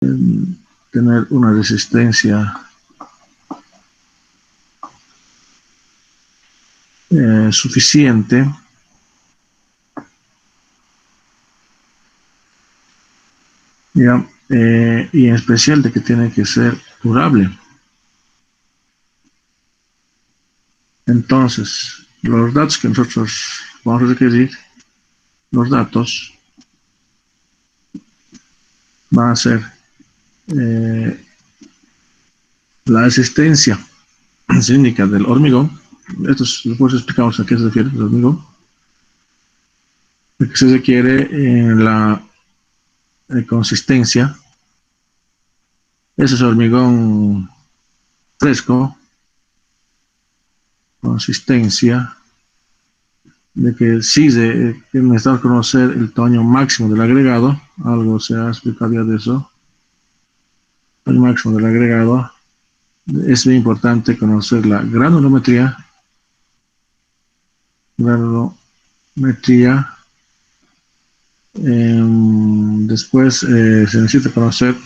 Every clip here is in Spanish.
tener una resistencia suficiente ¿ya? Y en especial de que tiene que ser durable. Entonces, los datos que nosotros vamos a requerir, los datos van a ser la resistencia sísmica del hormigón. Esto después explicamos a qué se refiere el hormigón. Lo que se requiere en la consistencia. Ese es hormigón fresco. Consistencia. De que sí necesitamos conocer el tamaño máximo del agregado. Algo se ha explicado ya de eso. El máximo del agregado. Es muy importante conocer la granulometría. Granulometría. Después se necesita conocer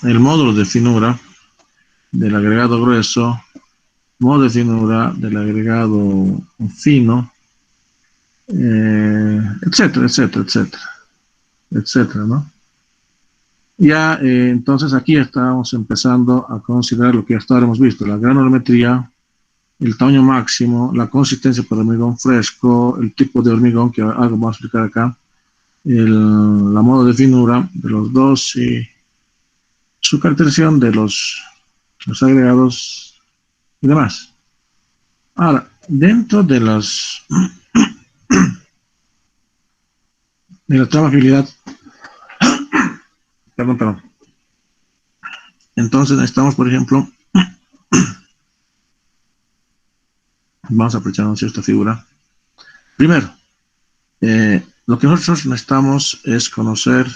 el módulo de finura del agregado grueso, módulo de finura del agregado fino, etcétera, etcétera, etcétera, etcétera, ¿no? Ya, entonces aquí estamos empezando a considerar lo que hasta ahora hemos visto, la granulometría, el tamaño máximo, la consistencia para hormigón fresco, el tipo de hormigón, que algo vamos a explicar acá, la modo de finura de los dos y su caracterización de los agregados y demás. Ahora, dentro de la trabajabilidad, perdón, entonces necesitamos, por ejemplo, vamos a aprovecharnos esta figura. Primero, lo que nosotros necesitamos es conocer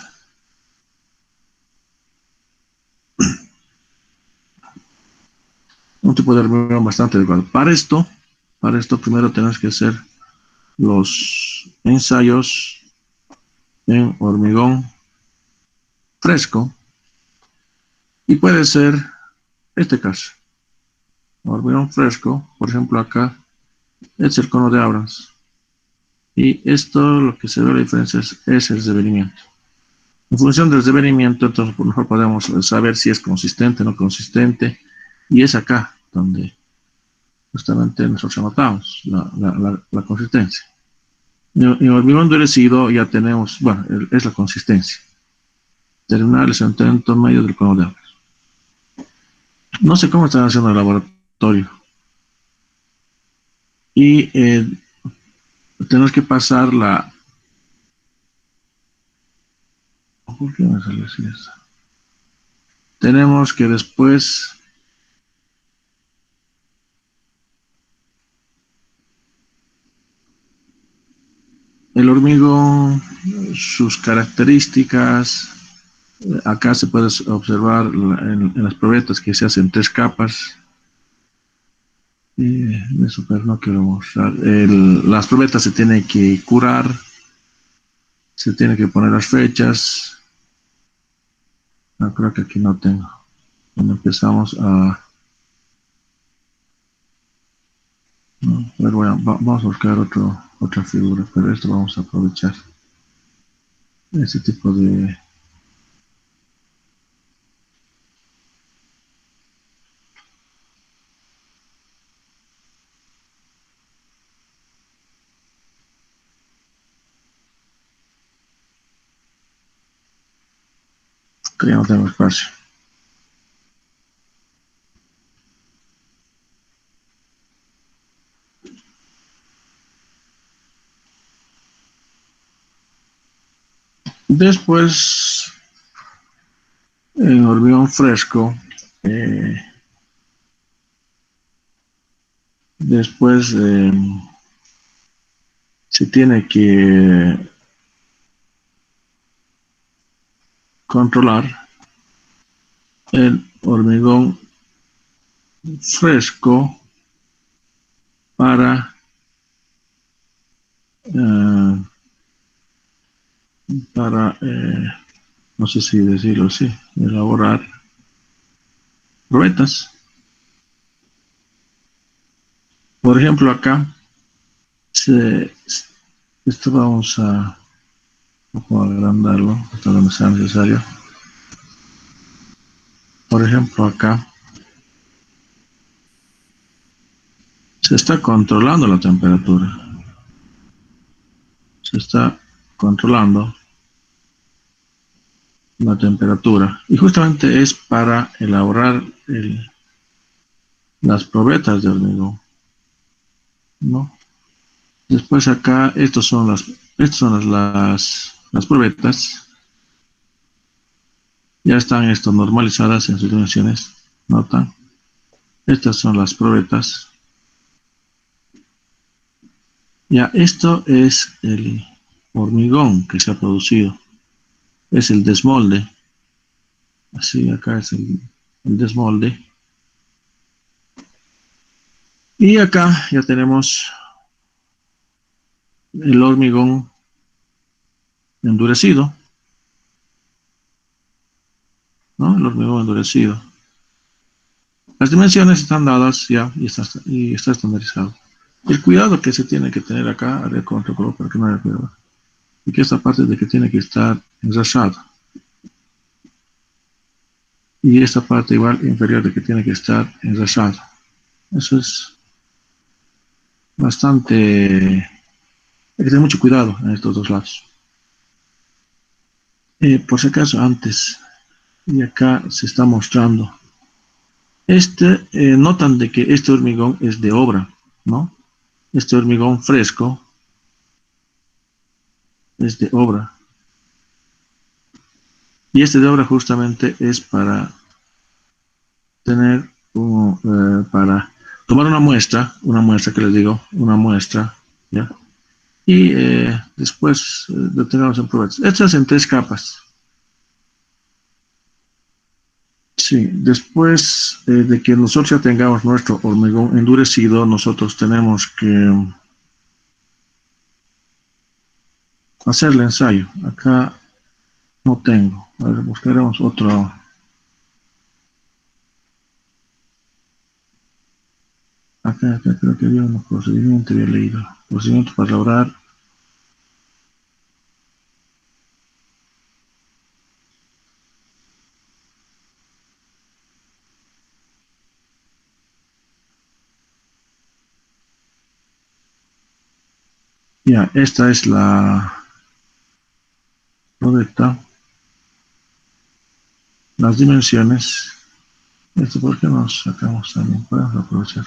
un tipo de hormigón bastante adecuado. Para esto primero tenemos que hacer los ensayos en hormigón fresco y puede ser este caso. Hormigón fresco, por ejemplo acá, es el cono de Abrams. Y esto lo que se ve la diferencia es el devenimiento. En función del devenimiento, entonces mejor podemos saber si es consistente o no consistente. Y es acá donde justamente nosotros anotamos la consistencia. En hormigón endurecido ya tenemos, bueno, es la consistencia. Terminal es el centro medio del cono de Abrams. No sé cómo están haciendo el laboratorio. Y tenemos que pasar la... ¿Por qué me sale así eso? Tenemos que después el hormigón, sus características, acá se puede observar en las probetas que se hacen 3 capas. Eso, pero no quiero mostrar. Las probetas se tienen que curar, se tienen que poner las fechas. No, creo que aquí no tengo. Cuando empezamos a... No, pero bueno, vamos a buscar otra figura, pero esto vamos a aprovechar. Este tipo de... Que ya no tengo espacio. Después, en hormigón fresco, después se tiene que controlar el hormigón fresco para para no sé si decirlo así, elaborar probetas. Por ejemplo, acá, se, esto vamos a un poco agrandarlo hasta donde sea necesario. Por ejemplo, acá se está controlando la temperatura. Se está controlando la temperatura. Y justamente es para elaborar las probetas de hormigón, ¿no? Después acá, estas son las probetas. Ya están esto normalizadas en sus dimensiones. ¿Notan? Estas son las probetas. Ya, esto es el hormigón que se ha producido. Es el desmolde. Así, acá es el desmolde. Y acá ya tenemos el hormigón endurecido, ¿no? El hormigón endurecido. Las dimensiones están dadas ya y está estandarizado. El cuidado que se tiene que tener acá, haré con otro color para que no haya cuidado. Y que esta parte de que tiene que estar enrasada. Y esta parte igual inferior de que tiene que estar enrasada. Eso es bastante. Hay que tener mucho cuidado en estos dos lados. Por si acaso, antes, y acá se está mostrando. Notan de que este hormigón es de obra, ¿no? Este hormigón fresco es de obra. Y este de obra justamente es para tener, para tomar una muestra que les digo, una muestra, ¿ya? Y después lo tengamos en pruebas. Estas en tres capas. Sí, después de que nosotros ya tengamos nuestro hormigón endurecido, nosotros tenemos que hacer el ensayo. Acá no tengo. A ver, buscaremos otro. Acá creo que había un procedimiento, había leído. Procedimiento para elaborar. Ya, esta es la correcta. Las dimensiones. Esto, ¿por qué nos sacamos también? Podemos aprovechar.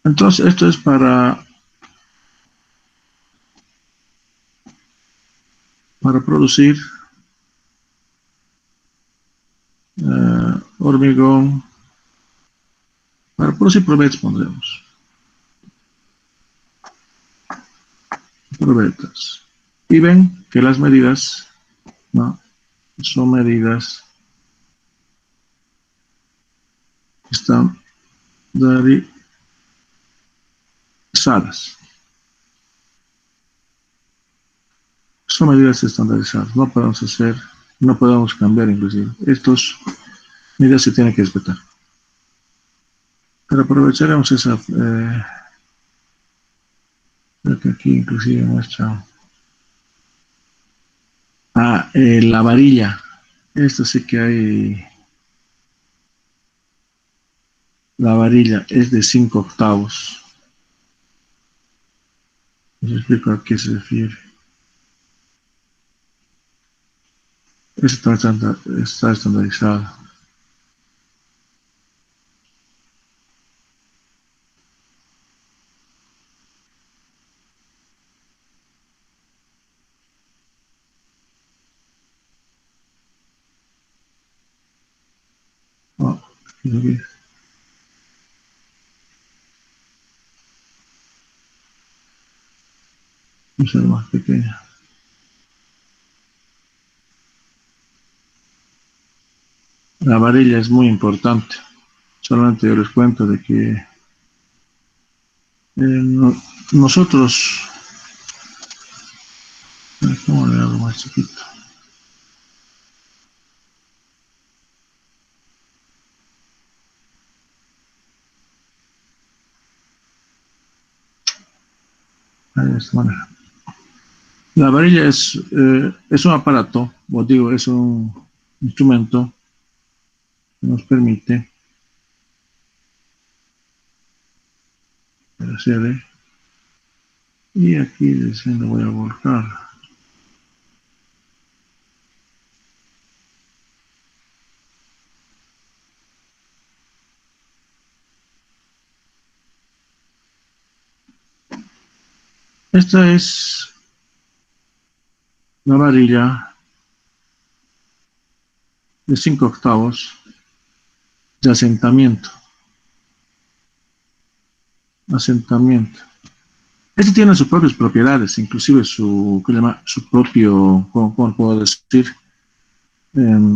Entonces, esto es para producir hormigón, para producir probetas, pondremos. Probetas. Y ven que las medidas, ¿no? Son medidas que están estandarizadas. Son medidas estandarizadas. No podemos hacer, no podemos cambiar inclusive. Estas medidas se tienen que respetar. Pero aprovecharemos esa, creo que aquí inclusive muestra. La varilla. Esto sí que hay. La varilla es de 5 octavos. Les explico a qué se refiere. Esto está estandarizado. Oh, aquí. Es el más pequeño. La varilla es muy importante. Solamente yo les cuento de que nosotros, ¿cómo le hago más chiquito? De esta manera. La varilla es un aparato, o digo, es un instrumento que nos permite hacer, y aquí recién lo voy a volcar. Esta es la varilla de 5 octavos de asentamiento. Asentamiento. Este tiene sus propias propiedades, inclusive su, ¿qué se llama? Su propio, ¿cómo puedo decir?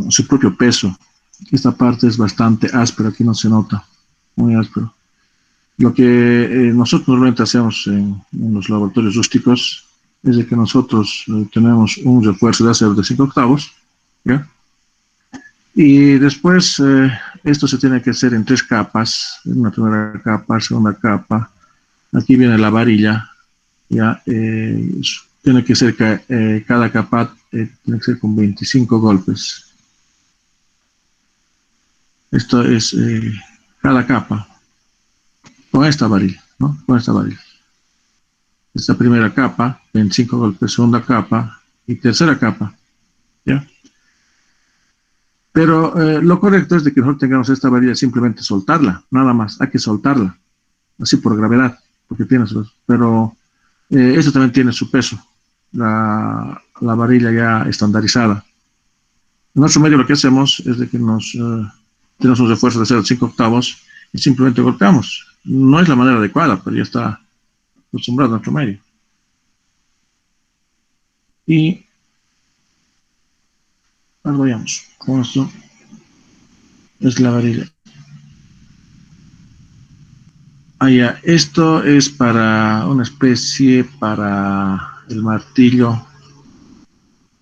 Su propio peso. Esta parte es bastante áspera, aquí no se nota, muy áspero. Lo que nosotros normalmente hacemos en los laboratorios rústicos es de que nosotros tenemos un refuerzo de acero de 5 octavos, ¿ya? Y después esto se tiene que hacer en 3 capas, en una primera capa, segunda capa, aquí viene la varilla, ya tiene que ser cada capa tiene que ser con 25 golpes. Esto es cada capa con esta varilla, ¿no? Con esta varilla. Esta primera capa, 25 golpes, segunda capa y tercera capa, ¿ya? Pero lo correcto es de que nosotros tengamos esta varilla simplemente soltarla, nada más, hay que soltarla, así por gravedad, porque tiene su, pero eso también tiene su peso, la varilla ya estandarizada. En nuestro medio lo que hacemos es de que tenemos un refuerzo de 0,5 octavos y simplemente golpeamos. No es la manera adecuada, pero ya está acostumbrado a nuestro medio. Y arrollamos. Con esto es la varilla. Esto es para una especie, para el martillo,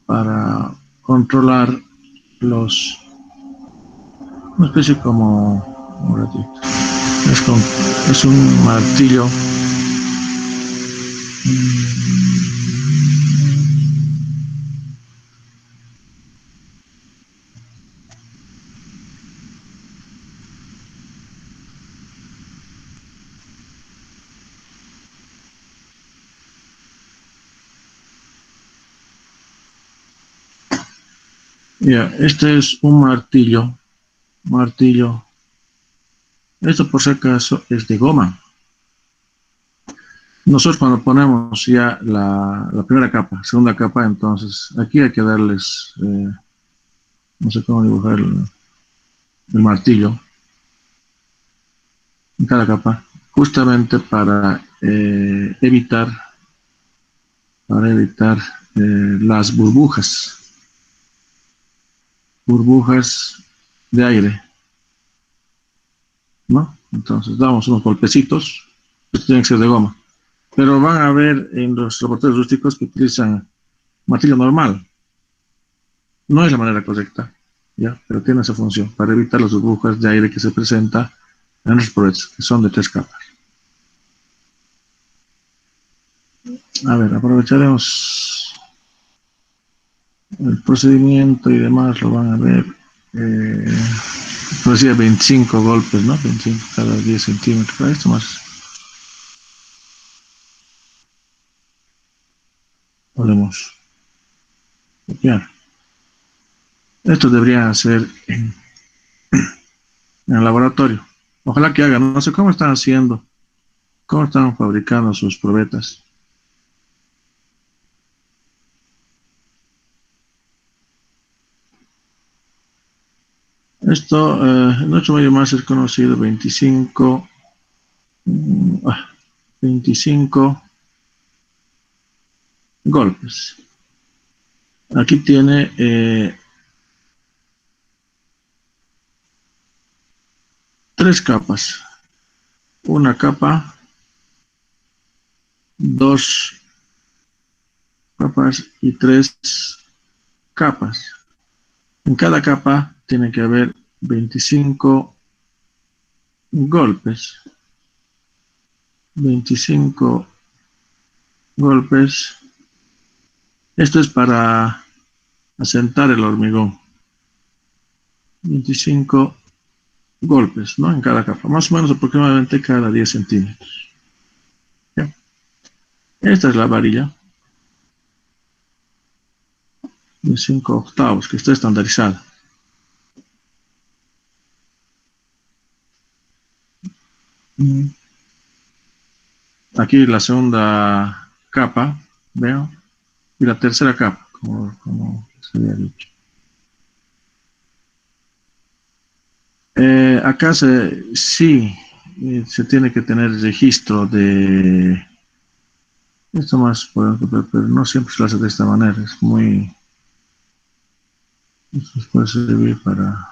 para controlar una especie como, un ratito, es un martillo. Este es un martillo. Esto por si acaso es de goma. Nosotros cuando ponemos ya la primera capa, segunda capa, entonces aquí hay que darles, no sé cómo dibujar el martillo en cada capa, justamente para evitar las burbujas de aire, ¿no? Entonces damos unos golpecitos, estos tienen que ser de goma, pero van a ver en los laboratorios rústicos que utilizan martillo normal. No es la manera correcta, ¿ya? Pero tiene esa función para evitar las burbujas de aire que se presentan en los proyectos, que son de 3 capas. A ver, aprovecharemos el procedimiento y demás, lo van a ver. Decía 25 golpes, ¿no? 25 cada 10 centímetros. Para esto más. Podemos copiar. Esto debería hacer en el laboratorio. Ojalá que hagan. No sé cómo están haciendo, cómo están fabricando sus probetas. Esto, en otro medio más es conocido 25, 25 golpes. Aquí tiene tres capas. Una capa, dos capas y tres capas. En cada capa tiene que haber 25 golpes. 25 golpes. Esto es para asentar el hormigón. 25 golpes, ¿no? En cada capa. Más o menos aproximadamente cada 10 centímetros. ¿Ya? Esta es la varilla de 5 octavos que está estandarizada. Aquí la segunda capa, veo, y la tercera capa, como se había dicho. Acá sí se tiene que tener registro de esto más, pero no siempre se lo hace de esta manera. Es muy, esto puede servir para.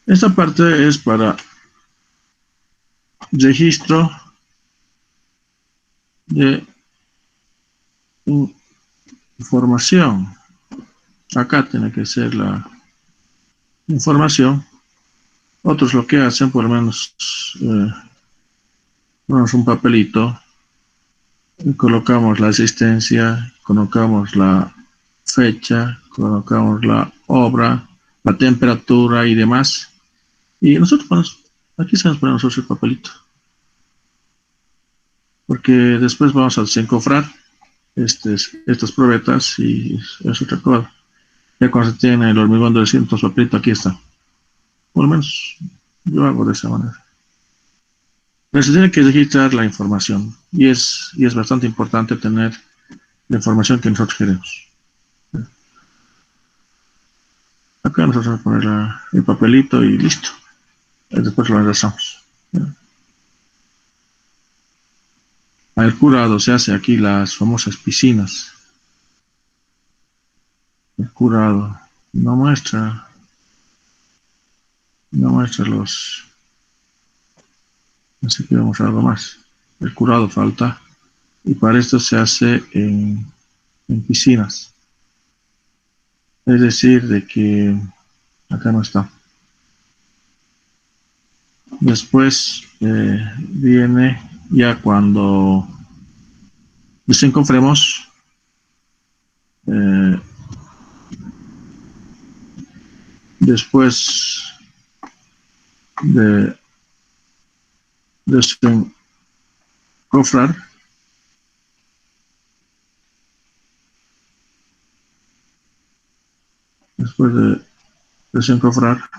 Esta parte es para registro de información. Acá tiene que ser la información. Otros lo que hacen, por lo menos, ponemos un papelito, y colocamos la asistencia, colocamos la fecha, colocamos la obra, la temperatura y demás. Y nosotros ponemos, aquí se nos pone nosotros el papelito. Porque después vamos a desencofrar estas probetas y es otra cosa. Ya cuando se tiene el hormigón de 200 papelito, aquí está. Por lo menos yo hago de esa manera. Pero se tiene que registrar la información y es bastante importante tener la información que nosotros queremos. Acá nosotros vamos a poner el papelito y listo. Y después lo enlazamos. El curado se hace aquí las famosas piscinas. El curado no muestra los. Así que vamos a algo más. El curado falta. Y para esto se hace en piscinas. Es decir, de que acá no está. Después viene ya cuando desencofremos después de desencofrar después de desencofrar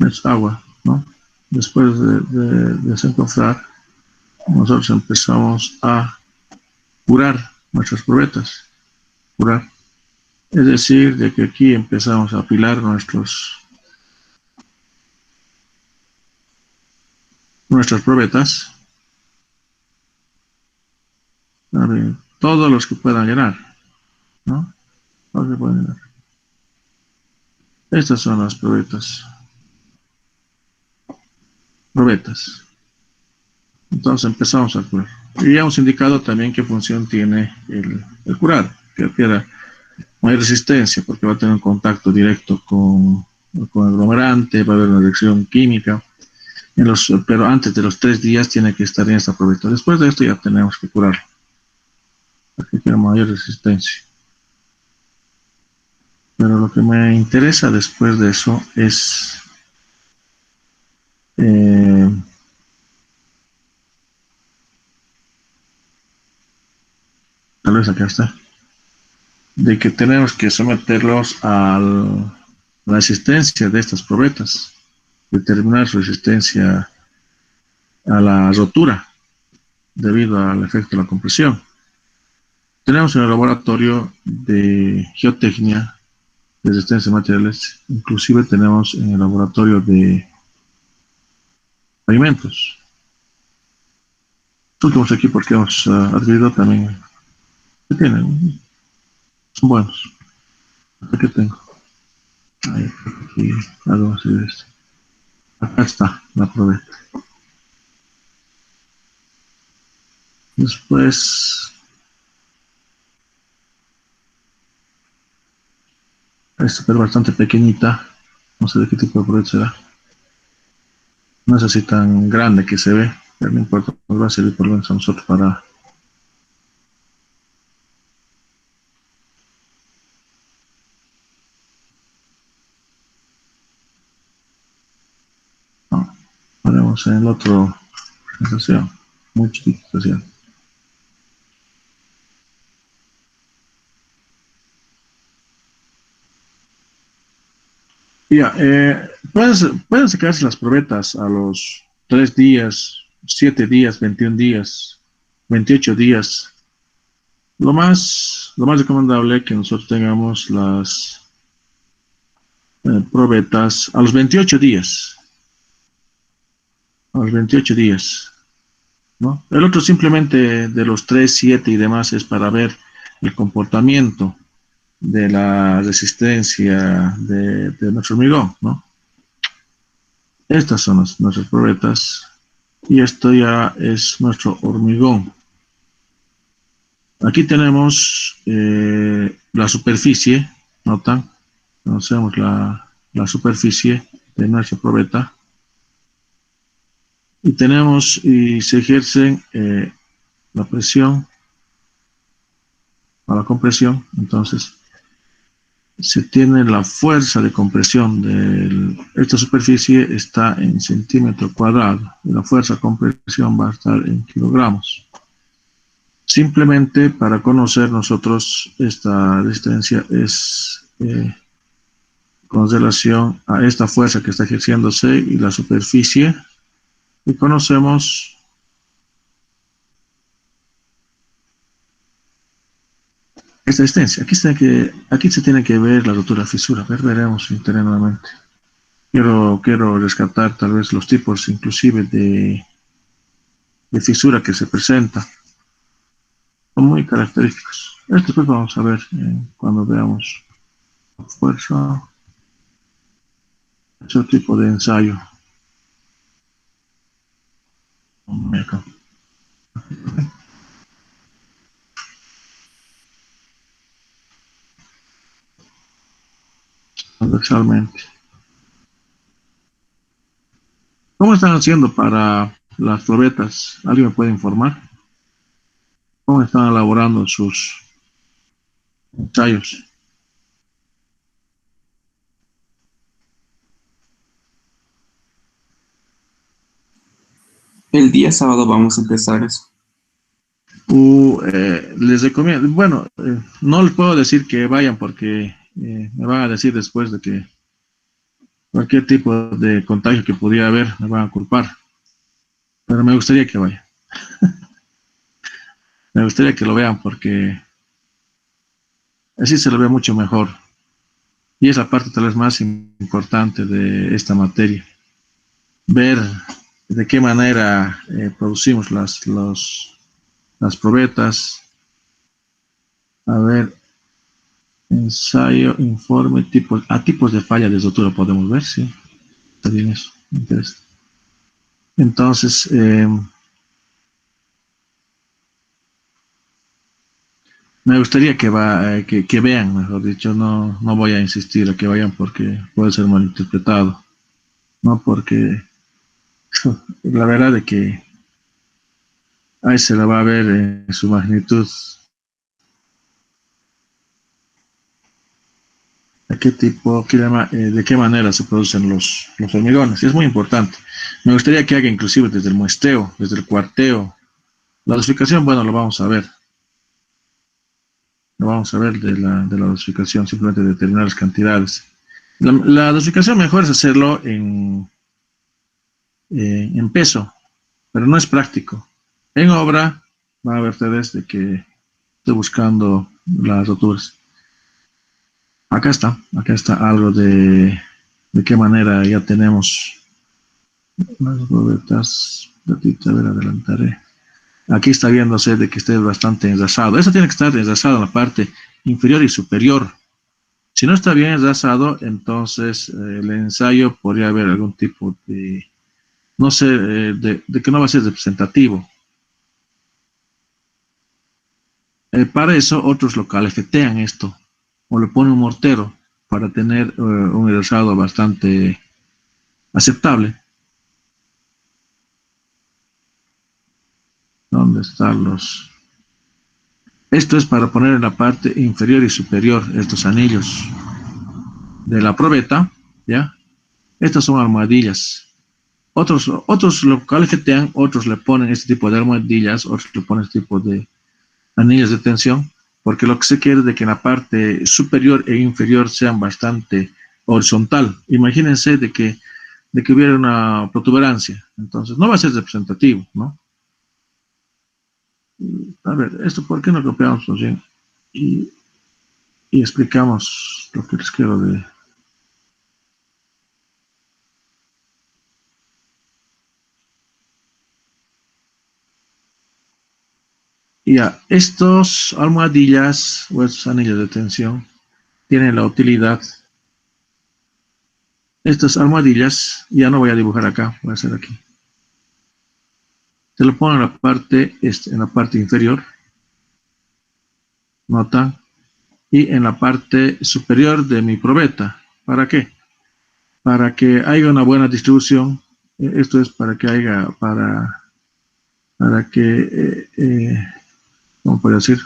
es agua, ¿no? Después de desencofrar nosotros empezamos a curar nuestras probetas, curar. Es decir, de que aquí empezamos a apilar nuestras probetas, todos los que puedan llenar, ¿no? Todos los que puedan llenar. Estas son las probetas. Entonces empezamos a curar. Y ya hemos indicado también qué función tiene el curar, que adquiera mayor resistencia, porque va a tener un contacto directo con el aglomerante, va a haber una reacción química. Pero antes de los 3 días tiene que estar en esta probeta. Después de esto ya tenemos que curarlo, para que tenga mayor resistencia. Pero lo que me interesa después de eso es parece que está, de que tenemos que someterlos a la existencia de estas probetas, determinar su existencia a la rotura debido al efecto de la compresión. Tenemos en el laboratorio de geotecnia, de resistencia de materiales, inclusive tenemos en el laboratorio de alimentos. Los últimos equipos que hemos adquirido también que tienen, son buenos. Aquí tengo. Ahí, aquí, algo así de esto. Acá está la probeta. Después, esta pero bastante pequeñita. No sé de qué tipo de probeta será. No es así tan grande que se ve, pero no importa, nos va a servir por lo menos a nosotros para... No, ponemos en el otro presentación, muy chiquita presentación. Ya, pueden sacarse las probetas a los 3 días, 7 días, 21 días, 28 días. Lo más recomendable es que nosotros tengamos las probetas a los 28 días. A los 28 días, ¿no? El otro simplemente de los 3, 7 y demás es para ver el comportamiento de la resistencia de nuestro hormigón, ¿no? Estas son nuestras probetas y esto ya es nuestro hormigón. Aquí tenemos la superficie, ¿notan? Conocemos la superficie de nuestra probeta. Y tenemos, y se ejerce la presión a la compresión, entonces se tiene la fuerza de compresión de esta superficie está en centímetro cuadrado, y la fuerza de compresión va a estar en kilogramos. Simplemente para conocer nosotros esta resistencia es con relación a esta fuerza que está ejerciéndose y la superficie, y conocemos esta resistencia. Aquí se tiene que ver la rotura fisura. Veremos internamente. Quiero rescatar tal vez los tipos inclusive de fisura que se presenta. Son muy característicos. Esto pues vamos a ver cuando veamos la fuerza. Ese tipo de ensayo. Transversalmente. ¿Cómo están haciendo para las probetas? ¿Alguien me puede informar? ¿Cómo están elaborando sus ensayos? El día sábado vamos a empezar eso. Les recomiendo, bueno, no les puedo decir que vayan porque me van a decir después de que cualquier tipo de contagio que pudiera haber me van a culpar, pero me gustaría que vayan. Me gustaría que lo vean porque así se lo ve mucho mejor y es la parte tal vez más importante de esta materia, ver de qué manera producimos las probetas, a ver, ensayo, informe, tipos de falla de rotura podemos ver, sí, está bien eso, me interesa. Entonces, me gustaría que vean, mejor dicho, no voy a insistir a que vayan porque puede ser malinterpretado, no porque la verdad de que ahí se la va a ver en su magnitud. De qué manera se producen los hormigones. Y es muy importante. Me gustaría que haga inclusive desde el muestreo, desde el cuarteo. La dosificación, bueno, lo vamos a ver. no vamos a ver de la dosificación, simplemente determinar las cantidades. La dosificación mejor es hacerlo en peso, pero no es práctico. En obra, van a ver ustedes de que estoy buscando las roturas. Acá está algo de qué manera ya tenemos las ruedas. A ver, adelantaré. Aquí está viéndose de que esté bastante enlazado. Eso tiene que estar enlazado en la parte inferior y superior. Si no está bien enlazado, entonces el ensayo podría haber algún tipo de, no sé, de que no va a ser representativo. Para eso, otros lo calefetean esto, o le ponen un mortero para tener un enlazado bastante aceptable. ¿Dónde están los...? Esto es para poner en la parte inferior y superior estos anillos de la probeta, ¿ya? Estas son almohadillas. Otros lo calcetean, otros le ponen este tipo de almohadillas, otros le ponen este tipo de anillos de tensión, porque lo que se quiere es de que en la parte superior e inferior sean bastante horizontal. Imagínense de que hubiera una protuberancia, entonces no va a ser representativo, ¿no? A ver, esto, ¿por qué no copiamos bien? Y, y explicamos lo que les quiero de... Ya, estos almohadillas o estos anillos de tensión tienen la utilidad. Estas almohadillas, ya no voy a dibujar acá, voy a hacer aquí. Se lo pongo en la parte inferior, nota, y en la parte superior de mi probeta. ¿Para qué? Para que haya una buena distribución. Esto es para que haya, para que, ¿cómo puedo decir?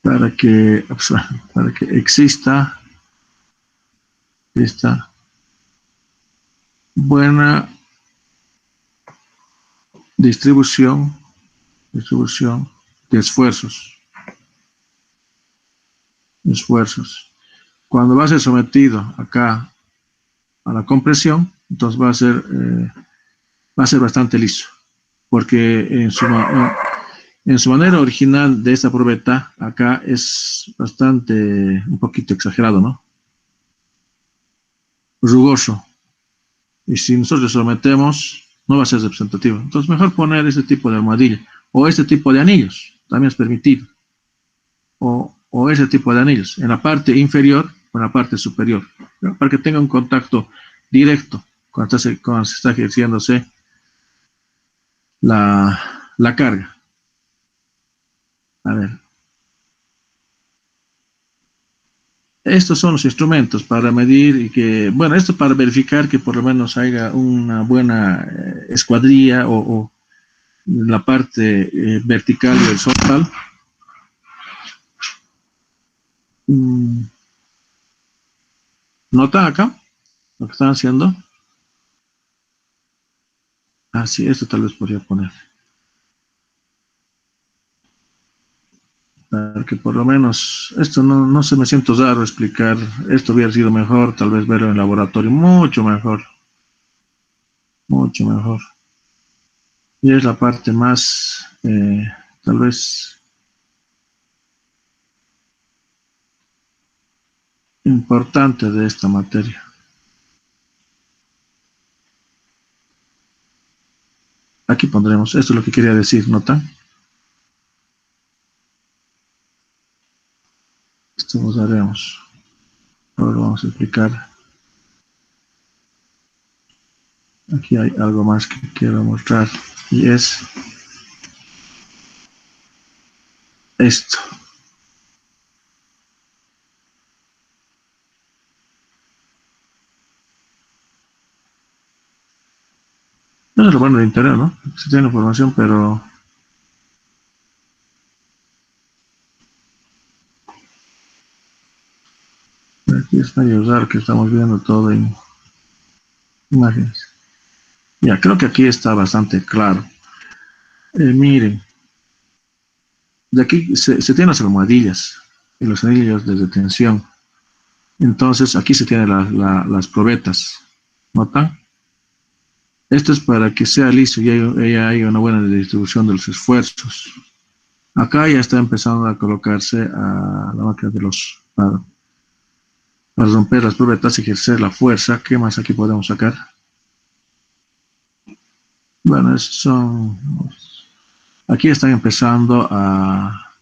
Para que, para que exista esta buena distribución de esfuerzos. Cuando va a ser sometido acá a la compresión, entonces va a ser bastante liso, porque en su manera original de esta probeta, acá es bastante, un poquito exagerado, ¿no? Rugoso. Y si nosotros sometemos, no va a ser representativo. Entonces, mejor poner este tipo de almohadilla o este tipo de anillos, también es permitido. O ese tipo de anillos, en la parte inferior o en la parte superior, ¿no? Para que tenga un contacto directo cuando se está ejerciéndose la carga. A ver, estos son los instrumentos para medir y que, bueno, esto para verificar que por lo menos haya una buena escuadrilla o la parte vertical y horizontal. Mm, ¿Nota acá lo que están haciendo? Ah, sí, esto tal vez podría poner. Para que por lo menos, esto no se me siento raro explicar, esto hubiera sido mejor, tal vez verlo en laboratorio, mucho mejor. Y es la parte más, tal vez, importante de esta materia. Aquí pondremos, esto es lo que quería decir, ¿notan? Esto nos haremos. Ahora lo vamos a explicar. Aquí hay algo más que quiero mostrar y es esto. No es lo bueno de internet, ¿no? Se tiene información, pero aquí es medio raro que estamos viendo todo en imágenes. Ya, creo que aquí está bastante claro. Miren, De aquí se tienen las almohadillas y los anillos de detención. Entonces aquí se tienen las probetas. ¿Notan? Esto es para que sea liso y haya una buena distribución de los esfuerzos. Acá ya está empezando a colocarse a la máquina para romper las probetas y ejercer la fuerza. ¿Qué más aquí podemos sacar? Bueno, aquí están empezando a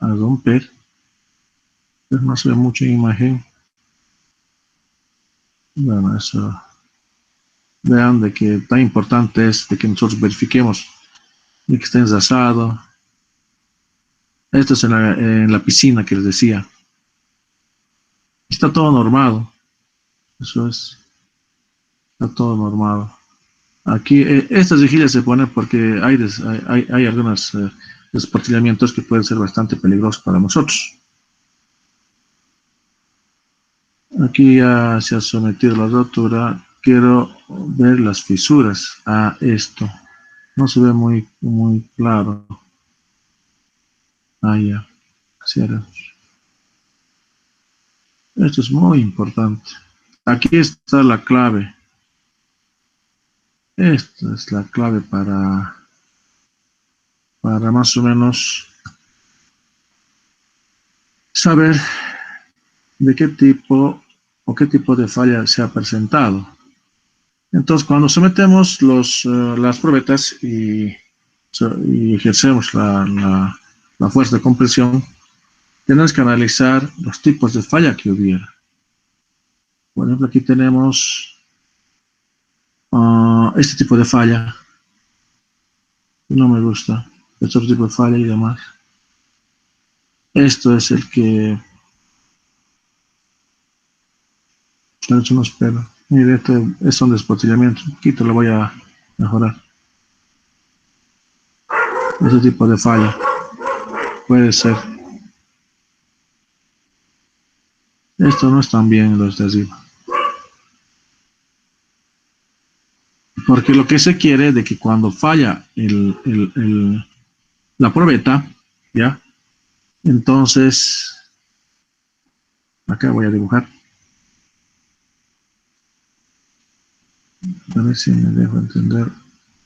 romper. No se ve mucha imagen. Bueno, eso. Vean de que tan importante es de que nosotros verifiquemos de que está enlazado. Esto es en la piscina que les decía. Está todo normado. Eso es. Está todo normado. Aquí, estas rejillas se ponen porque hay algunos desportillamientos que pueden ser bastante peligrosos para nosotros. Aquí ya se ha sometido la rotura. Quiero ver las fisuras a esto. No se ve muy claro. Ah, ya. Cierra. Esto es muy importante. Aquí está la clave. Esta es la clave para más o menos saber de qué tipo o qué tipo de falla se ha presentado. Entonces, cuando sometemos las probetas y ejercemos la fuerza de compresión, tenemos que analizar los tipos de falla que hubiera. Por ejemplo, aquí tenemos este tipo de falla. No me gusta. Este tipo de falla y demás. Esto es el que... Eso no espero. Mire, este es un despotillamiento. Un poquito lo voy a mejorar. Ese tipo de falla. Puede ser. Esto no es tan bien los de arriba. Porque lo que se quiere es de que cuando falla la probeta, ¿ya? Entonces, acá voy a dibujar. A ver si me dejo entender.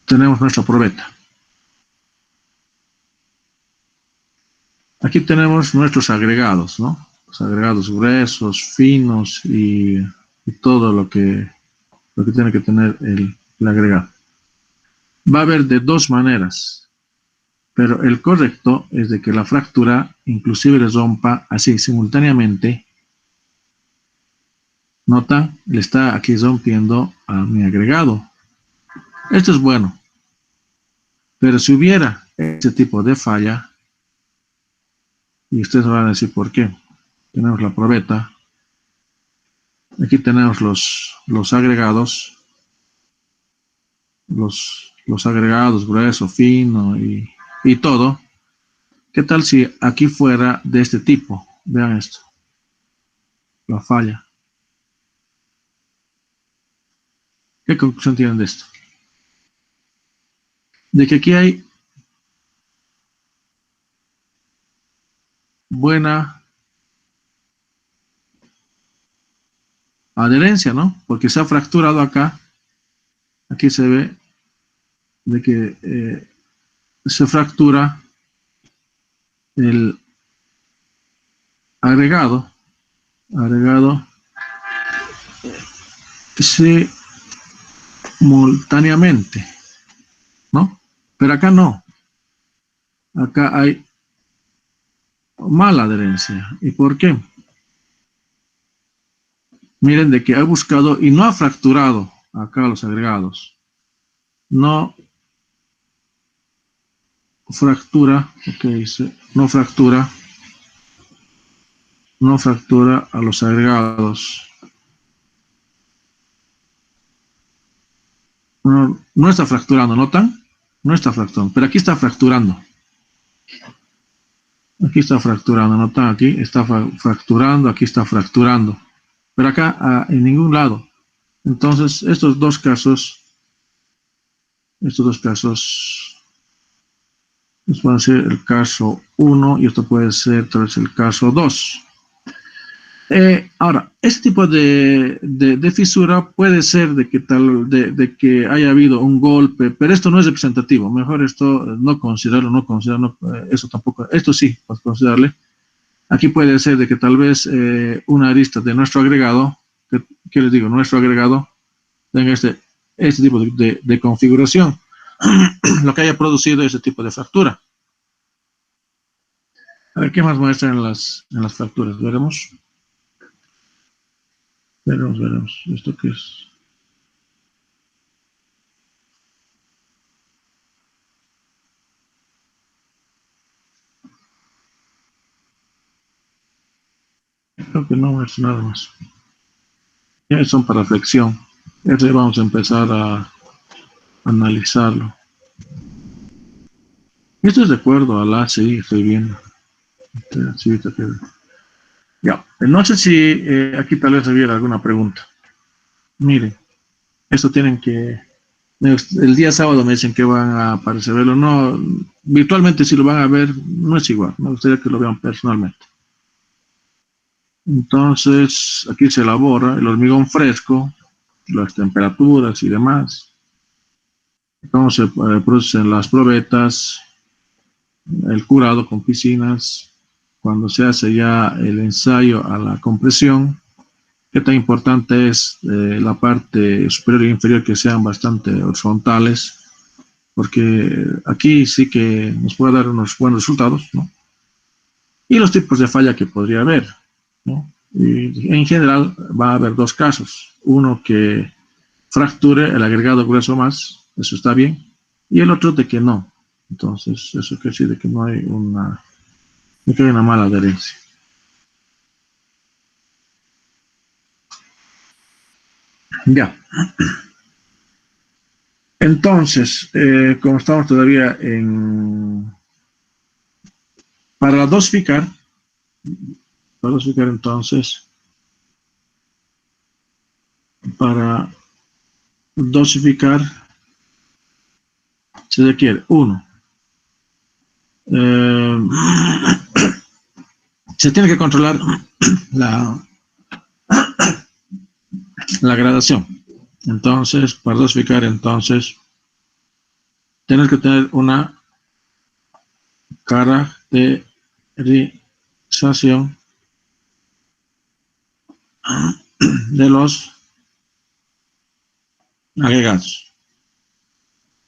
Tenemos nuestra probeta. Aquí tenemos nuestros agregados, ¿no? Los agregados gruesos, finos y todo lo que tiene que tener el agregado. Va a haber de dos maneras, pero el correcto es de que la fractura inclusive les rompa así simultáneamente. Notan, le está aquí rompiendo a mi agregado. Esto es bueno, pero si hubiera ese tipo de falla, y ustedes van a decir por qué. Tenemos la probeta, aquí tenemos los agregados, los agregados grueso, fino y todo. ¿Qué tal si aquí fuera de este tipo? Vean esto, la falla. ¿Qué conclusión tienen de esto? De que aquí hay buena adherencia, ¿no? Porque se ha fracturado acá. Aquí se ve de que se fractura el agregado simultáneamente, ¿no? Pero acá no. Acá hay mala adherencia. ¿Y por qué? Miren de que ha buscado y no ha fracturado acá los agregados. No fractura, no fractura a los agregados. No está fracturando, ¿notan? No está fracturando, pero aquí está fracturando. Aquí está fracturando, ¿notan? Aquí está fracturando, aquí está fracturando. Pero acá en ningún lado. Entonces, estos dos casos Esto puede ser el caso 1 y esto puede ser tal vez el caso 2. Ahora, este tipo de fisura puede ser de que haya habido un golpe, pero esto no es representativo. Mejor esto no considerarlo, eso tampoco, esto sí, pues considerarle. Aquí puede ser de que tal vez una arista de nuestro agregado, ¿qué les digo? Nuestro agregado tenga este tipo de configuración, lo que haya producido ese tipo de fractura. A ver, ¿qué más muestran en las fracturas? Veremos. Veremos. ¿Esto qué es? Creo que no es nada más. Ya son para flexión. Este vamos a empezar a analizarlo. Esto es de acuerdo a la ACI, estoy viendo. Ya, no sé si aquí tal vez hubiera alguna pregunta. Miren, esto tienen que... El día sábado me dicen que van a aparecer verlo. No, virtualmente si lo van a ver, no es igual. Me gustaría que lo vean personalmente. Entonces, aquí se elabora el hormigón fresco, las temperaturas y demás. Cómo se producen las probetas, el curado con piscinas, cuando se hace ya el ensayo a la compresión, qué tan importante es la parte superior e inferior que sean bastante horizontales, porque aquí sí que nos puede dar unos buenos resultados, ¿no? Y los tipos de falla que podría haber, ¿no? Y en general va a haber dos casos, uno que fracture el agregado grueso más, eso está bien, y el otro de que no. Entonces, eso quiere decir de que no hay una mala adherencia. Ya. Entonces, como estamos todavía para dosificar entonces, para dosificar se requiere, uno, se tiene que controlar la, la gradación. Entonces, para dosificar, entonces, tienes que tener una caracterización de los agregados.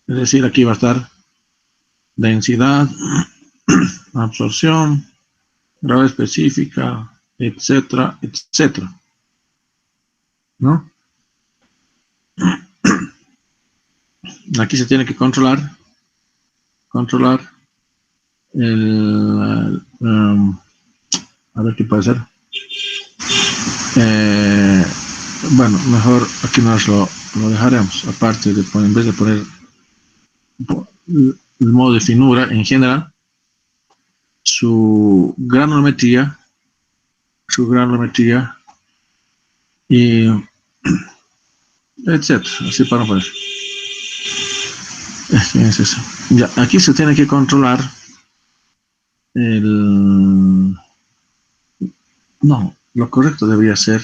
Es decir, aquí va a estar densidad, absorción, grado específica, etcétera, etcétera. ¿No? Aquí se tiene que controlar el, a ver qué puede ser. Bueno, mejor aquí nos lo dejaremos, aparte de poner, en vez de poner el modo de finura en general, su granulometría y etcétera, así para poner. Es eso. Ya, aquí se tiene que controlar no, lo correcto debería ser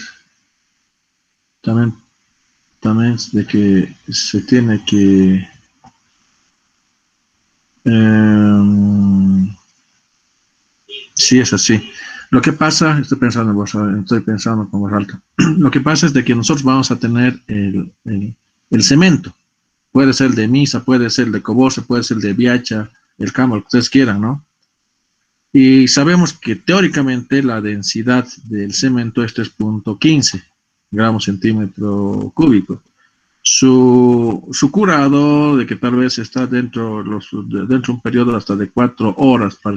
también de que se tiene que sí es así. Lo que pasa, estoy pensando con voz alta. Lo que pasa es de que nosotros vamos a tener el cemento. Puede ser de Misa, puede ser de Cobose, puede ser de Viacha, el Campo, lo que ustedes quieran, ¿no? Y sabemos que teóricamente la densidad del cemento es 3.15 gramos centímetro cúbico. Su curado, de que tal vez está dentro de un periodo hasta de 4 horas para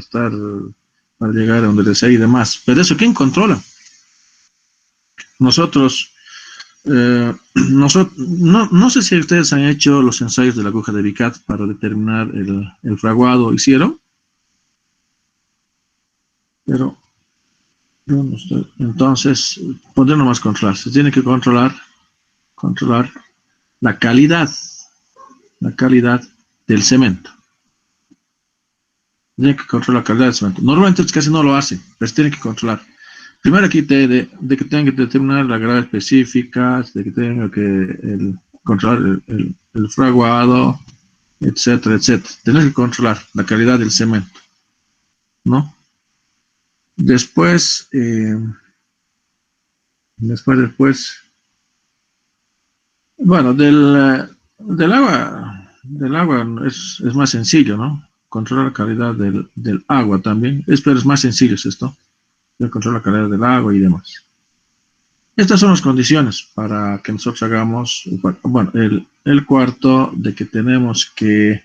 llegar a donde desea y demás. Pero eso, ¿quién controla? Nosotros, no sé si ustedes han hecho los ensayos de la aguja de Vicat para determinar el fraguado. ¿Hicieron? Pero yo no estoy. Entonces, poder nomás controlar. Se tiene que controlar la calidad del cemento. Tiene que controlar la calidad del cemento. Normalmente casi no lo hace, pero tiene que controlar. Primero aquí de que tenga que determinar la grado específica, de que tenga que controlar el fraguado, etcétera, etcétera. Tener que controlar la calidad del cemento, ¿no? Después, bueno, del agua es más sencillo, ¿no? Controlar la calidad del agua también, pero es más sencillo es esto, de controlar la calidad del agua y demás. Estas son las condiciones para que nosotros hagamos, bueno, el cuarto de que tenemos que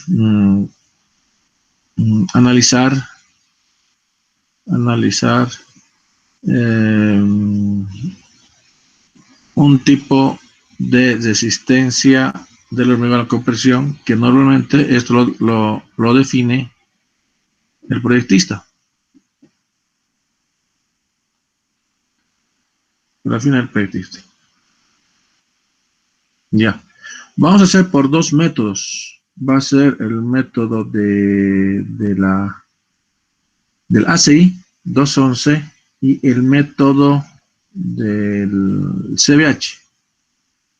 mm, analizar eh, un tipo de resistencia del hormigón a compresión que normalmente esto lo define el proyectista. Lo define el proyectista. Ya. Vamos a hacer por dos métodos. Va a ser el método del ACI 211 y el método del CBH.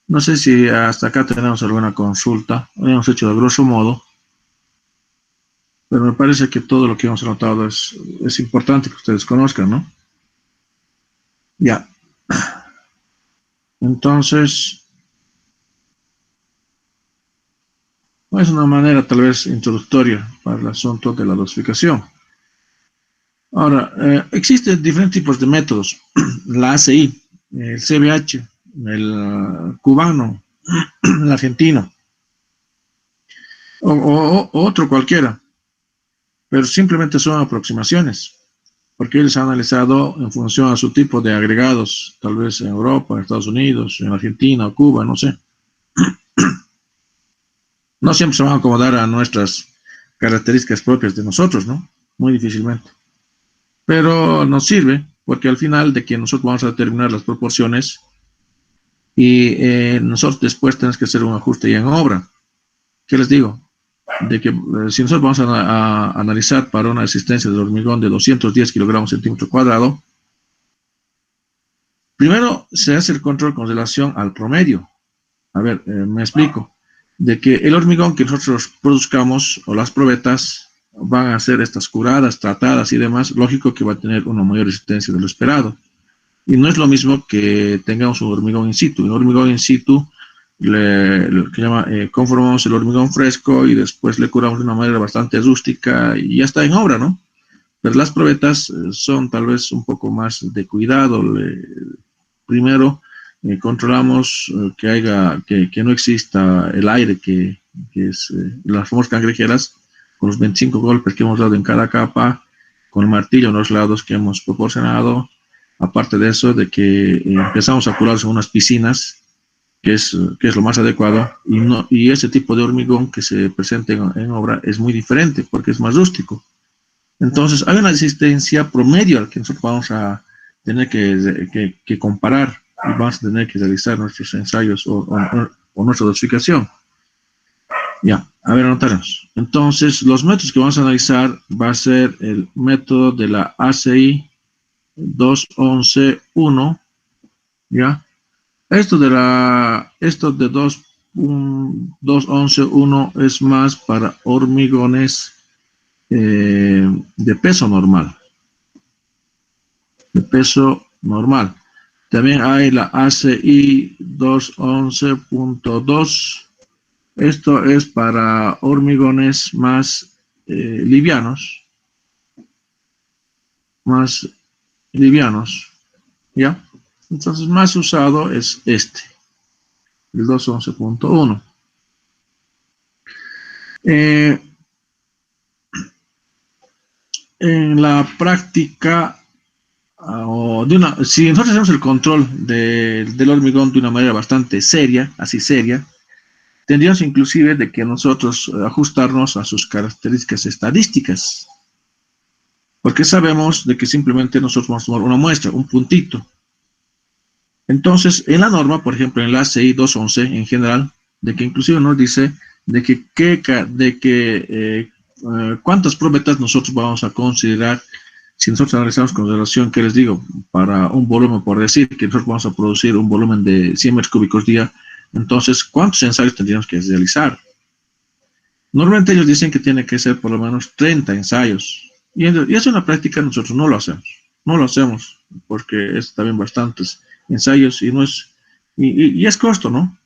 No sé si hasta acá tenemos alguna consulta. Hemos hecho de grosso modo, pero me parece que todo lo que hemos anotado es importante que ustedes conozcan, ¿no? Ya. Entonces, es una manera tal vez introductoria para el asunto de la dosificación. Ahora, existen diferentes tipos de métodos. La ACI, el CBH, el cubano, el argentino, o otro cualquiera, pero simplemente son aproximaciones, porque ellos han analizado en función a su tipo de agregados, tal vez en Europa, en Estados Unidos, en Argentina o Cuba, no sé. No siempre se van a acomodar a nuestras características propias de nosotros, ¿no? Muy difícilmente. Pero nos sirve porque al final de que nosotros vamos a determinar las proporciones y nosotros después tenemos que hacer un ajuste ya en obra. ¿Qué les digo? De que si nosotros vamos a analizar para una resistencia del hormigón de 210 kilogramos centímetro cuadrado, primero se hace el control con relación al promedio. A ver, me explico. De que el hormigón que nosotros produzcamos o las probetas van a ser estas curadas, tratadas y demás, lógico que va a tener una mayor resistencia de lo esperado. Y no es lo mismo que tengamos un hormigón in situ. Un hormigón in situ conformamos el hormigón fresco y después le curamos de una manera bastante rústica y ya está en obra, ¿no? Pero las probetas son tal vez un poco más de cuidado. Primero controlamos que no exista el aire, que es las famosas cangrejeras, con los 25 golpes que hemos dado en cada capa, con el martillo en los lados que hemos proporcionado. Aparte de eso, de que empezamos a curarse en unas piscinas, que es lo más adecuado, y ese tipo de hormigón que se presenta en obra es muy diferente, porque es más rústico. Entonces, hay una resistencia promedio al que nosotros vamos a tener que comparar y vamos a tener que realizar nuestros ensayos o nuestra dosificación. Ya, a ver, anotarnos. Entonces, los métodos que vamos a analizar va a ser el método de la ACI 211.1, ¿ya? Esto de 211.1 es más para hormigones de peso normal. De peso normal. También hay la ACI 211.2. Esto es para hormigones más livianos. Más livianos. ¿Ya? Entonces, más usado es este, el 211.1. En la práctica, si nosotros hacemos el control del hormigón de una manera bastante seria, así seria, tendríamos inclusive de que nosotros ajustarnos a sus características estadísticas, porque sabemos de que simplemente nosotros vamos a tomar una muestra, un puntito. Entonces, en la norma, por ejemplo, en la ACI 211 en general, de que inclusive nos dice de que ¿cuántas probetas nosotros vamos a considerar si nosotros analizamos con relación, que les digo, para un volumen, por decir que nosotros vamos a producir un volumen de 100 metros cúbicos día, entonces, ¿cuántos ensayos tendríamos que realizar? Normalmente ellos dicen que tiene que ser por lo menos 30 ensayos. Y eso en la práctica nosotros no lo hacemos. No lo hacemos porque es también bastantes ensayos y no es, y es costo, ¿no?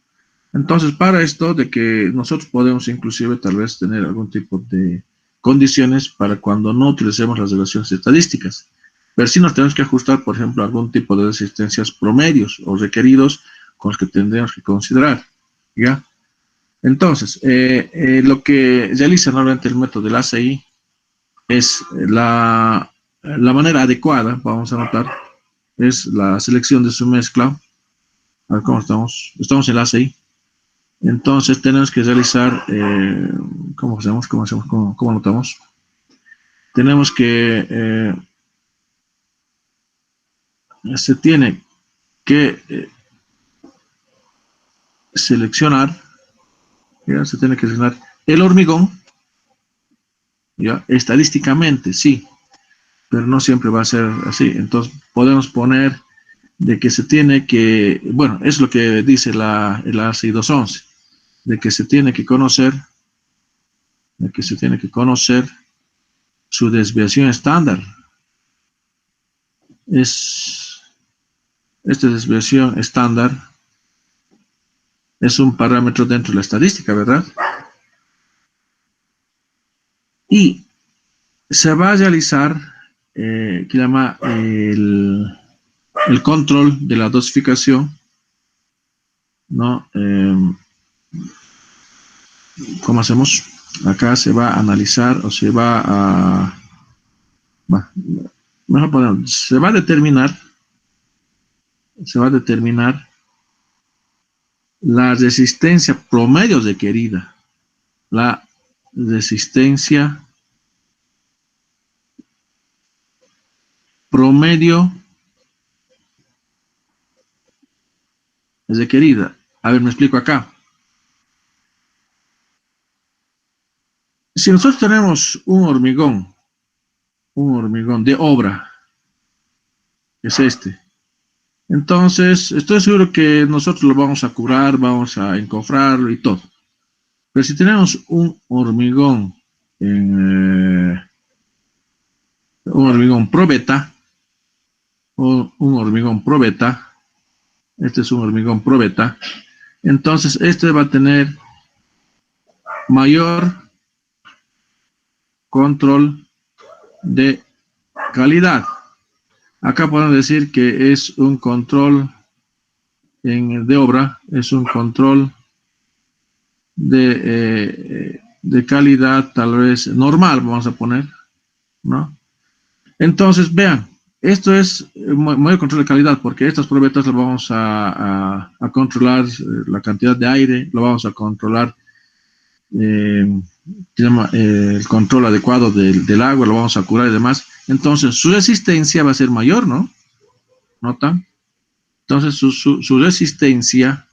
Entonces, para esto de que nosotros podemos inclusive tal vez tener algún tipo de condiciones para cuando no utilicemos las relaciones estadísticas. Pero sí nos tenemos que ajustar, por ejemplo, a algún tipo de resistencias promedios o requeridos con los que tendremos que considerar, ¿ya? Entonces, lo que realiza normalmente el método del ACI es la manera adecuada, vamos a notar, es la selección de su mezcla. A ver cómo estamos. Estamos en el ACI. Entonces tenemos que realizar, ¿cómo hacemos? ¿Cómo anotamos? Tenemos que, se tiene que seleccionar, ¿ya? Se tiene que seleccionar el hormigón, ¿ya? Estadísticamente, sí, pero no siempre va a ser así. Entonces podemos poner de que se tiene que, bueno, es lo que dice el ACI 211, de que se tiene que conocer su desviación estándar. Esta desviación estándar es un parámetro dentro de la estadística, ¿verdad? Y se va a realizar, que llama el control de la dosificación, ¿no? ¿Cómo hacemos? Acá se va a analizar o se va a... mejor ponemos, se va a determinar la resistencia promedio requerida. La resistencia promedio requerida. A ver, me explico acá. Si nosotros tenemos un hormigón de obra, que es este, entonces estoy seguro que nosotros lo vamos a curar, vamos a encofrarlo y todo. Pero si tenemos un hormigón probeta, o un hormigón probeta, este es un hormigón probeta, entonces este va a tener mayor control de calidad. Acá podemos decir que es un control de obra, es un control de calidad tal vez normal, vamos a poner, ¿no? Entonces, vean, esto es mayor control de calidad porque estas probetas las vamos a controlar la cantidad de aire, lo vamos a controlar el control adecuado del agua, lo vamos a curar y demás. Entonces, su resistencia va a ser mayor, ¿no? ¿Notan? Entonces, su resistencia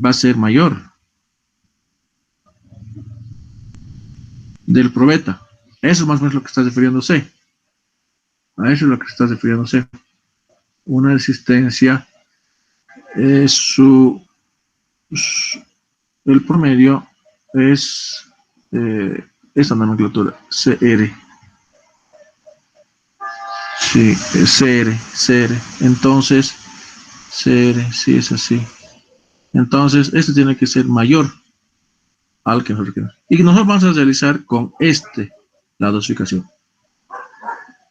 va a ser mayor del probeta. Eso es más o menos lo que está refiriéndose. A eso es lo que está refiriéndose. Una resistencia es el promedio es esta nomenclatura, CR. Sí, CR. Entonces, CR, sí es así. Entonces, este tiene que ser mayor al que nosotros queremos. Y nosotros vamos a realizar con la dosificación.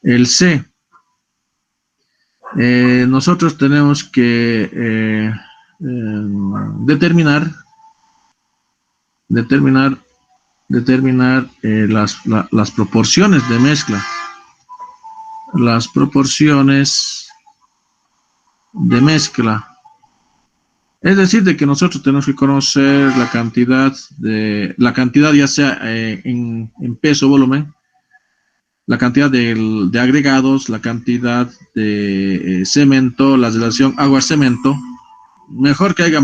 El C. Nosotros tenemos que determinar las proporciones de mezcla. Las proporciones de mezcla. Es decir, de que nosotros tenemos que conocer la cantidad ya sea en peso o volumen, la cantidad de agregados, la cantidad de cemento, la relación agua-cemento. Mejor que haya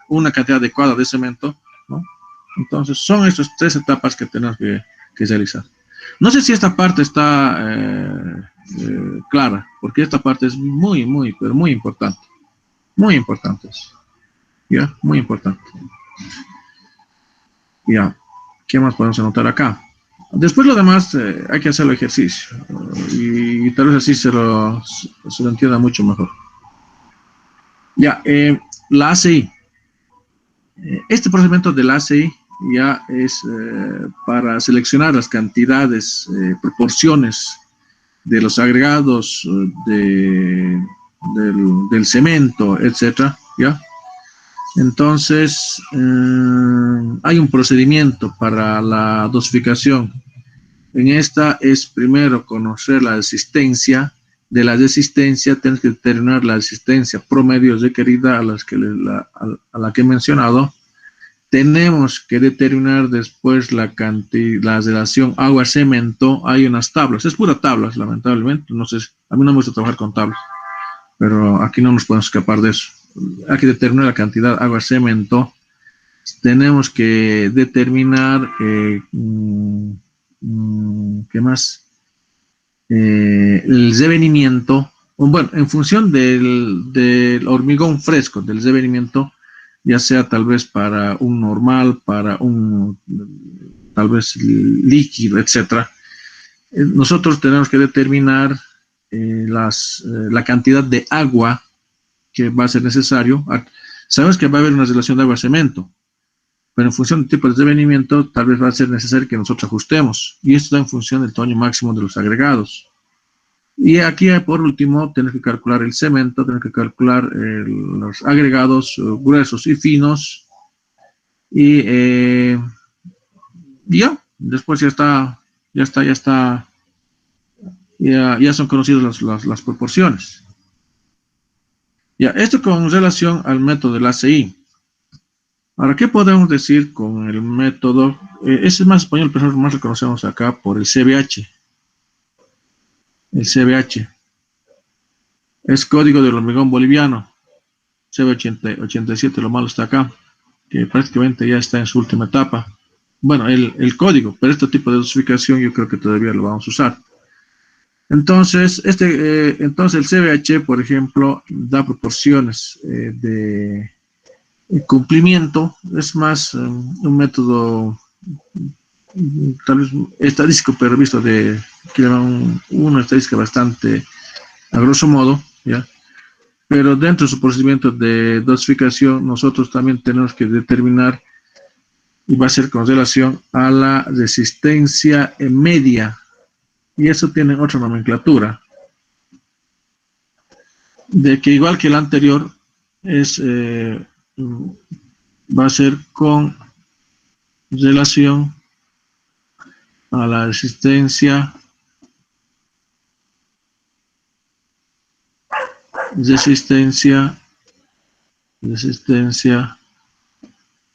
una cantidad adecuada de cemento, ¿no? Entonces, son estas 3 etapas que tenemos que realizar. No sé si esta parte está clara, porque esta parte es pero muy importante. Muy importante. ¿Ya? Muy importante. Ya. ¿Qué más podemos anotar acá? Después lo demás hay que hacer el ejercicio y tal vez así se lo entienda mucho mejor. Ya, la ACI. Este procedimiento de la ACI ya es para seleccionar las cantidades, proporciones de los agregados del cemento, etcétera, ¿ya? Entonces, hay un procedimiento para la dosificación. En esta es primero conocer la resistencia. De la resistencia tenemos que determinar la resistencia promedio requerida a la que he mencionado. Tenemos que determinar después la relación agua-cemento. Hay unas tablas, es pura tablas, lamentablemente. No sé, a mí no me gusta trabajar con tablas, pero aquí no nos podemos escapar de eso. Hay que determinar la cantidad agua-cemento. Tenemos que determinar, ¿qué más? El revenimiento. Bueno, en función del hormigón fresco, del revenimiento, ya sea tal vez para un normal, para un tal vez líquido, etcétera. Nosotros tenemos que determinar la cantidad de agua que va a ser necesario. Sabemos que va a haber una relación de agua-cemento, pero en función del tipo de revenimiento, tal vez va a ser necesario que nosotros ajustemos. Y esto está en función del tamaño máximo de los agregados. Y aquí, por último, tenemos que calcular el cemento, tenemos que calcular los agregados gruesos y finos. Y ya, después ya son conocidas las proporciones. Ya, esto con relación al método del ACI. Ahora, ¿qué podemos decir con el método? Ese es más español, pero más lo conocemos acá por el CBH. El CBH es código del hormigón boliviano. CB87, lo malo está acá, que prácticamente ya está en su última etapa. Bueno, el código, pero este tipo de dosificación yo creo que todavía lo vamos a usar. Entonces, entonces el CBH, por ejemplo, da proporciones de cumplimiento. Es más un método tal vez estadístico, pero visto que le llaman una estadística bastante a grosso modo, ¿ya? Pero dentro de su procedimiento de dosificación, nosotros también tenemos que determinar, y va a ser con relación a la resistencia media, y eso tiene otra nomenclatura, de que igual que el anterior, va a ser con relación a la resistencia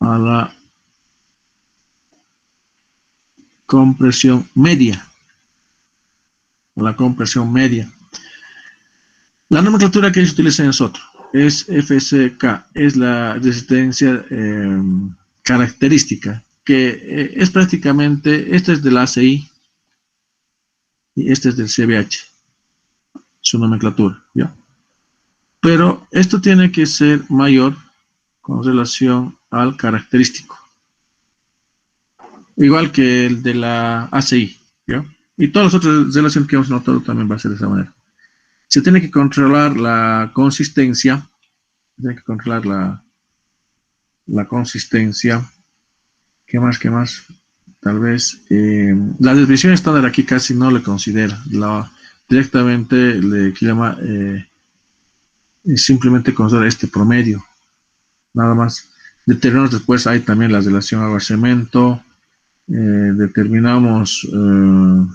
a la compresión media. La nomenclatura que ellos utilizan es otra. Es FSK, es la resistencia característica, que es prácticamente, este es del ACI y este es del CBH, su nomenclatura, ¿ya? Pero esto tiene que ser mayor con relación al característico, igual que el de la ACI, ¿ya? Y todas las otras relaciones que hemos notado también va a ser de esa manera. Se tiene que controlar la consistencia, la consistencia. ¿Qué más? Tal vez la desviación estándar aquí casi no le considera. Directamente le llama simplemente considera este promedio. Nada más. Determinamos después, hay también la relación agua-cemento. Determinamos en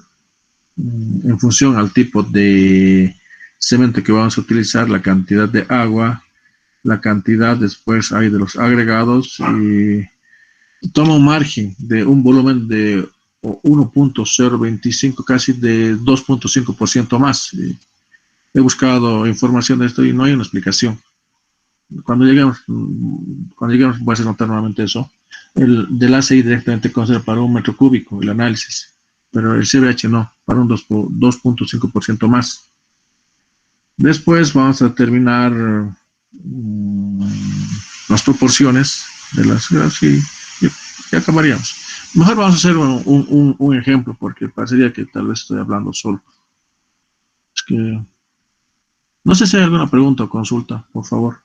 función al tipo de cemento que vamos a utilizar, la cantidad de agua, la cantidad después hay de los agregados y toma un margen de un volumen de 1.025, casi de 2.5% más. He buscado información de esto y no hay una explicación. Cuando lleguemos voy a hacer notar nuevamente eso. el del ACI directamente considera para un metro cúbico el análisis, pero el CBH no, para un 2.5% más. Después vamos a terminar las proporciones de las y acabaríamos. Mejor vamos a hacer un ejemplo, porque parecería que tal vez estoy hablando solo. Es que no sé si hay alguna pregunta o consulta, por favor.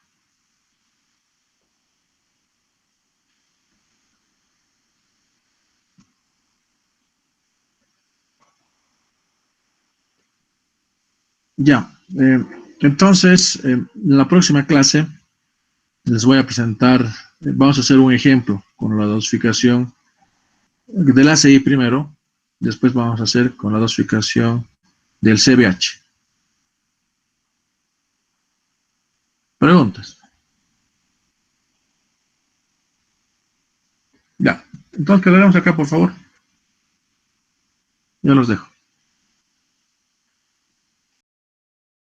Ya, entonces, en la próxima clase les voy a presentar, vamos a hacer un ejemplo con la dosificación del ACI primero, después vamos a hacer con la dosificación del CBH. ¿Preguntas? Ya, entonces quedaremos acá, por favor. Ya los dejo.